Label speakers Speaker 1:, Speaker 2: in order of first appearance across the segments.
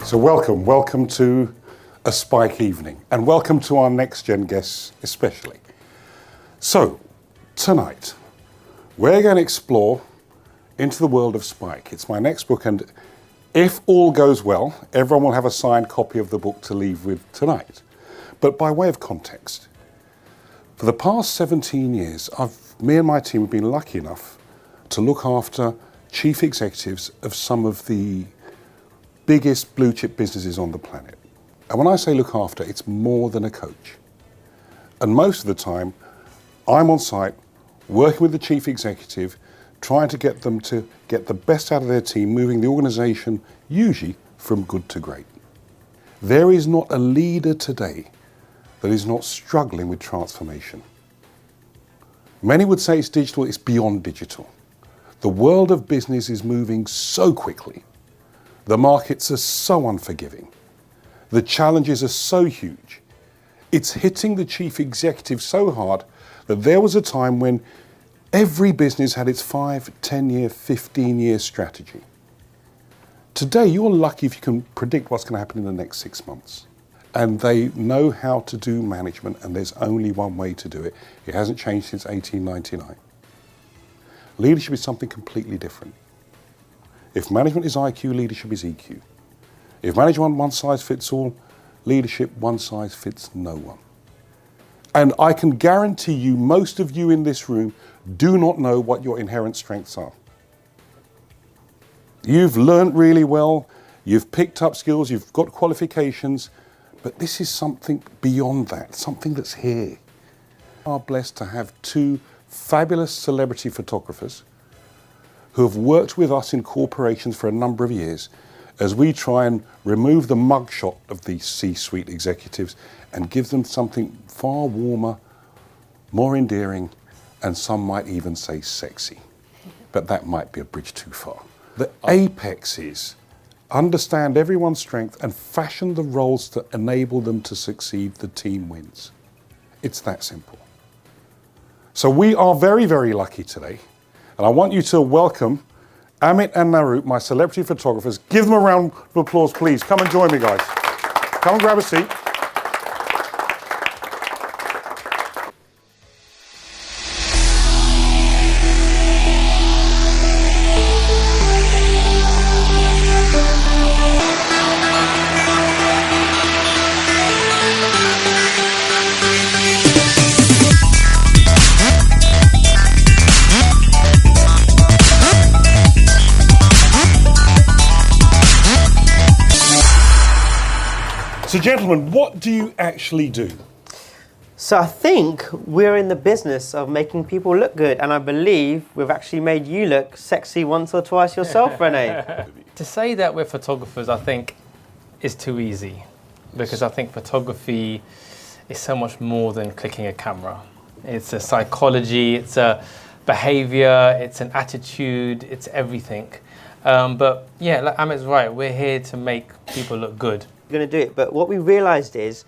Speaker 1: So welcome to a Spike evening, and welcome to our NextGen guests especially. So, tonight, we're going to explore into the world of Spike. It's my next book, and if all goes well, everyone will have a signed copy of the book to leave with tonight. But by way of context, for the past 17 years, me and my team have been lucky enough to look after chief executives of some of the biggest blue chip businesses on the planet. And when I say look after, it's more than a coach. And most of the time, I'm on site working with the chief executive, trying to get them to get the best out of their team, moving the organization usually from good to great. There is not a leader today that is not struggling with transformation. Many would say it's digital, it's beyond digital. The world of business is moving so quickly. The markets are so unforgiving. The challenges are so huge. It's hitting the chief executive so hard that there was a time when every business had its 5, 10-year, 15-year strategy. Today, you're lucky if you can predict what's going to happen in the next 6 months. And they know how to do management, and there's only one way to do it. It hasn't changed since 1899. Leadership is something completely different. If management is IQ, leadership is EQ. If management one size fits all, leadership one size fits no one. And I can guarantee you, most of you in this room do not know what your inherent strengths are. You've learned really well, you've picked up skills, you've got qualifications, but this is something beyond that, something that's here. We are blessed to have two fabulous celebrity photographers who have worked with us in corporations for a number of years as we try and remove the mugshot of these C-suite executives and give them something far warmer, more endearing, and some might even say sexy. But that might be a bridge too far. The apex is understand everyone's strength and fashion the roles to enable them to succeed. The team wins. It's that simple. So we are very, very lucky today. And I want you to welcome Amit and Naroop, my celebrity photographers. Give them a round of applause, please. Come and join me, guys. Come and grab a seat. So gentlemen, what do you actually do?
Speaker 2: So I think we're in the business of making people look good, and I believe we've actually made you look sexy once or twice yourself, Renee.
Speaker 3: To say that we're photographers, I think, is too easy, because I think photography is so much more than clicking a camera. It's a psychology, it's a behavior, it's an attitude, it's everything. But yeah, like Amit's right, we're here to make people look good.
Speaker 2: Going to do it, but what we realized is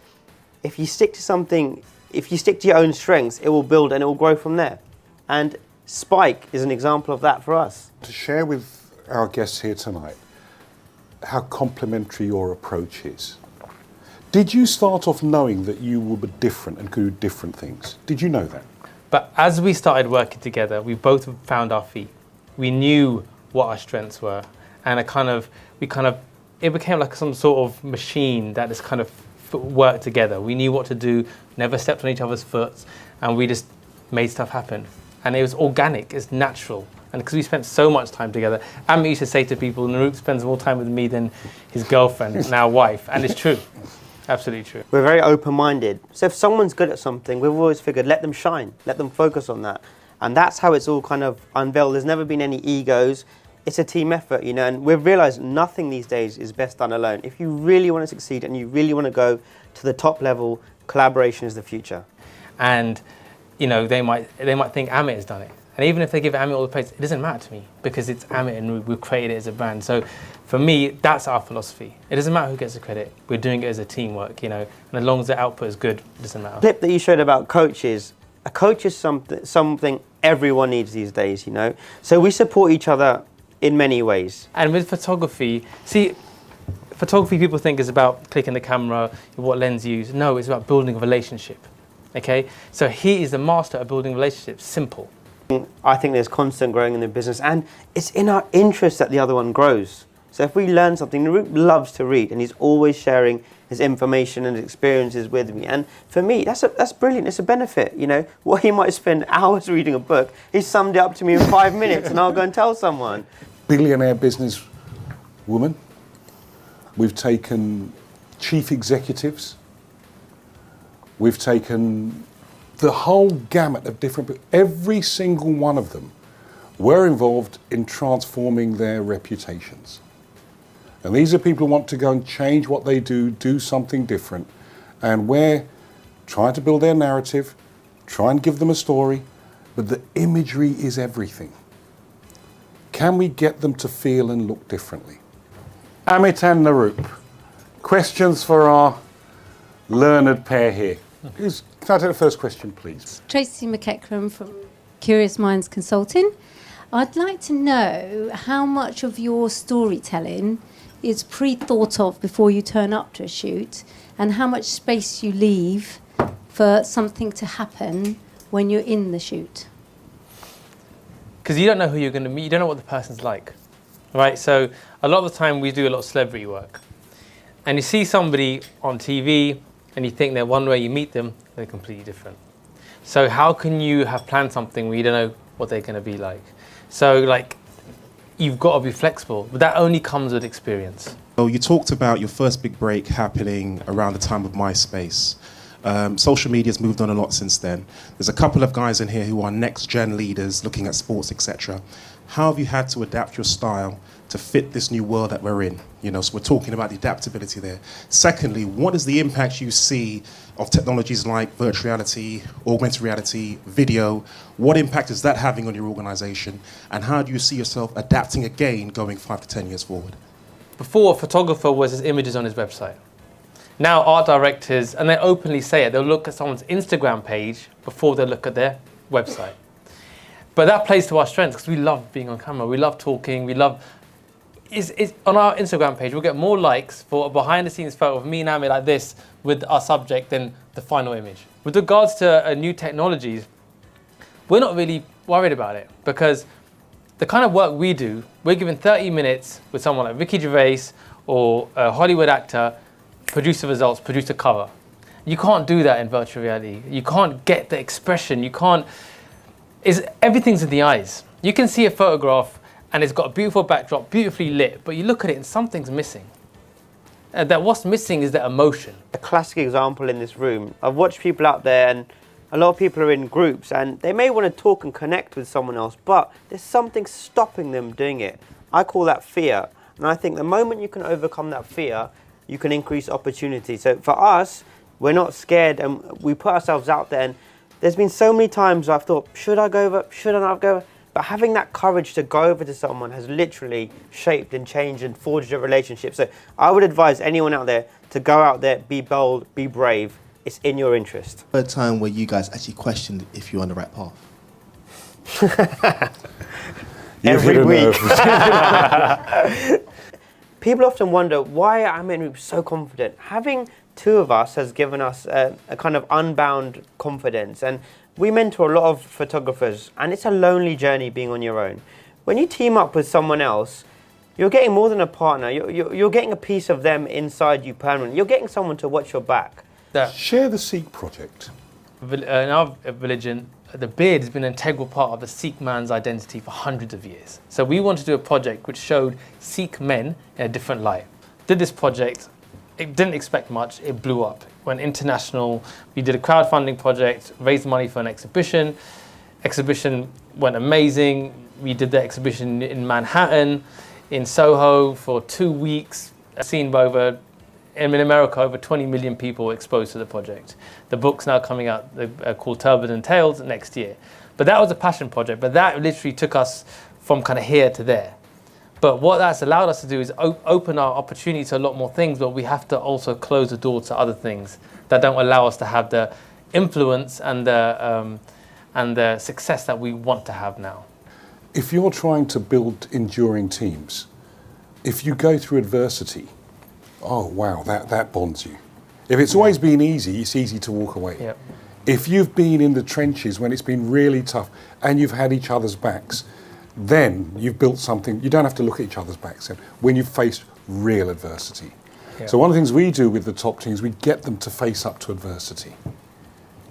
Speaker 2: if you stick to something, if you stick to your own strengths, it will build and it will grow from there. And Spike is an example of that for us.
Speaker 1: To share with our guests here tonight how complementary your approach is. Did you start off knowing that you were different and could do different things? Did you know that?
Speaker 3: But as we started working together, we both found our feet. We knew what our strengths were, and it became like some sort of machine that just kind of worked together. We knew what to do, never stepped on each other's foot, and we just made stuff happen. And it was organic, it's natural. And because we spent so much time together, Amit used to say to people, Naroop spends more time with me than his girlfriend, now wife. And it's true, absolutely true.
Speaker 2: We're very open-minded. So if someone's good at something, we've always figured, let them shine, let them focus on that. And that's how it's all kind of unveiled. There's never been any egos. It's a team effort, you know, and we've realized nothing these days is best done alone. If you really want to succeed and you really want to go to the top level, collaboration is the future.
Speaker 3: And, you know, they might think Amit has done it. And even if they give Amit all the praise, it doesn't matter to me because it's Amit and we've created it as a brand. So for me, that's our philosophy. It doesn't matter who gets the credit. We're doing it as a teamwork, you know, and as long as the output is good, it doesn't matter.
Speaker 2: The clip that you showed about coaches, a coach is something everyone needs these days, you know. So we support each other in many ways.
Speaker 3: And with photography, see, photography, people think is about clicking the camera, what lens you use. No, it's about building a relationship. Okay, so he is the master of building relationships. Simple.
Speaker 2: I think there's constant growing in the business, and it's in our interest that the other one grows. So if we learn something, Naroop loves to read, and he's always sharing his information and his experiences with me. And for me, that's brilliant. It's a benefit, you know. What he might spend hours reading a book, he summed it up to me in 5 minutes, and I'll go and tell someone.
Speaker 1: Billionaire business woman. We've taken chief executives. We've taken the whole gamut of different, every single one of them were involved in transforming their reputations. And these are people who want to go and change what they do something different. And we're trying to build their narrative, try and give them a story, but the imagery is everything. Can we get them to feel and look differently? Amit and Naroop, questions for our learned pair here. Can I take the first question, please?
Speaker 4: Tracy McEachran from Curious Minds Consulting. I'd like to know how much of your storytelling is pre-thought of before you turn up to a shoot, and how much space you leave for something to happen when you're in the shoot.
Speaker 3: Because you don't know who you're going to meet, you don't know what the person's like, right? So a lot of the time we do a lot of celebrity work, and you see somebody on TV, and you think they're one way, you meet them, they're completely different. So how can you have planned something where you don't know what they're going to be like? So like, you've got to be flexible, but that only comes with experience.
Speaker 5: So you talked about your first big break happening around the time of MySpace. Social media's moved on a lot since then. There's a couple of guys in here who are NextGen leaders looking at sports, etc. How have you had to adapt your style to fit this new world that we're in? You know, so we're talking about the adaptability there. Secondly, what is the impact you see of technologies like virtual reality, augmented reality, video? What impact is that having on your organization? And how do you see yourself adapting again going 5 to 10 years forward?
Speaker 3: Before, a photographer was his images on his website. Now art directors, and they openly say it, they'll look at someone's Instagram page before they look at their website. But that plays to our strengths because we love being on camera, we love talking, we love... on our Instagram page, we'll get more likes for a behind-the-scenes photo of me and Amit like this with our subject than the final image. With regards to new technologies, we're not really worried about it because the kind of work we do, we're given 30 minutes with someone like Ricky Gervais or a Hollywood actor, produce the results, produce a cover. You can't do that in virtual reality. You can't get the expression. You can't... everything's in the eyes. You can see a photograph and it's got a beautiful backdrop, beautifully lit, but you look at it and something's missing. That what's missing is the emotion.
Speaker 2: A classic example in this room, I've watched people out there, and a lot of people are in groups and they may want to talk and connect with someone else, but there's something stopping them doing it. I call that fear. And I think the moment you can overcome that fear, you can increase opportunity. So for us, we're not scared and we put ourselves out there. And there's been so many times I've thought, should I go over? Should I not go over? But having that courage to go over to someone has literally shaped and changed and forged a relationship. So I would advise anyone out there to go out there, be bold, be brave. It's in your interest.
Speaker 6: A time where you guys actually questioned if you're on the right path?
Speaker 2: Every week. People often wonder why Amit and Naroop so confident. Having two of us has given us a kind of unbound confidence, and we mentor a lot of photographers, and it's a lonely journey being on your own. When you team up with someone else, you're getting more than a partner. You're getting a piece of them inside you permanently. You're getting someone to watch your back.
Speaker 1: Share the Seek project.
Speaker 3: In our religion, the beard has been an integral part of the Sikh man's identity for hundreds of years. So we wanted to do a project which showed Sikh men in a different light. Did this project, it didn't expect much, it blew up. Went international, we did a crowdfunding project, raised money for an exhibition. Exhibition went amazing. We did the exhibition in Manhattan, in Soho for 2 weeks, seen by in America, over 20 million people exposed to the project. The book's now coming out called Turbans and Tales next year. But that was a passion project, but that literally took us from kind of here to there. But what that's allowed us to do is open our opportunity to a lot more things, but we have to also close the door to other things that don't allow us to have the influence and the success that we want to have now.
Speaker 1: If you're trying to build enduring teams, if you go through adversity, oh wow, that bonds you. If it's always been easy, it's easy to walk away.
Speaker 3: Yep.
Speaker 1: If you've been in the trenches when it's been really tough and you've had each other's backs, then you've built something. You don't have to look at each other's backs then, when you've faced real adversity.
Speaker 3: Yep.
Speaker 1: So one of the things we do with the top teams, we get them to face up to adversity,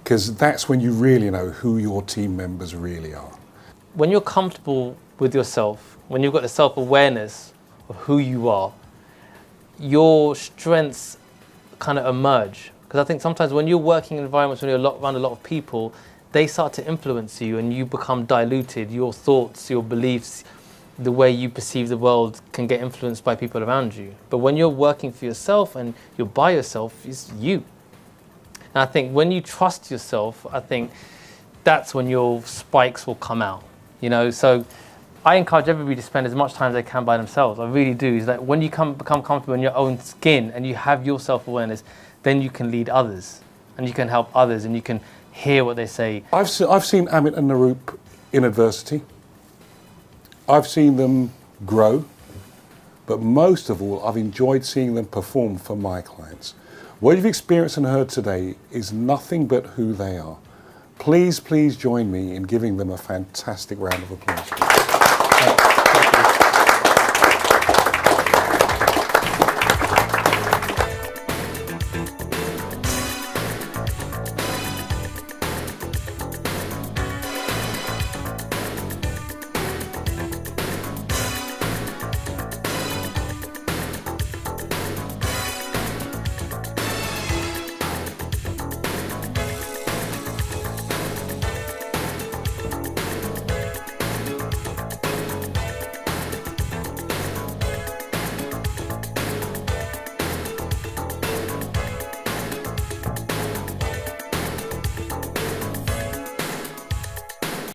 Speaker 1: because that's when you really know who your team members really are.
Speaker 3: When you're comfortable with yourself, when you've got the self-awareness of who you are, your strengths kind of emerge. Because I think sometimes when you're working in environments when you're around a lot of people, they start to influence you and you become diluted. Your thoughts, your beliefs, the way you perceive the world can get influenced by people around you. But when you're working for yourself and you're by yourself, it's you. And I think when you trust yourself, I think that's when your spikes will come out. You know, so I encourage everybody to spend as much time as they can by themselves. I really do. It's like when you become comfortable in your own skin and you have your self-awareness, then you can lead others and you can help others and you can hear what they say.
Speaker 1: I've seen Amit and Naroop in adversity. I've seen them grow, but most of all, I've enjoyed seeing them perform for my clients. What you've experienced and heard today is nothing but who they are. Please, please join me in giving them a fantastic round of applause.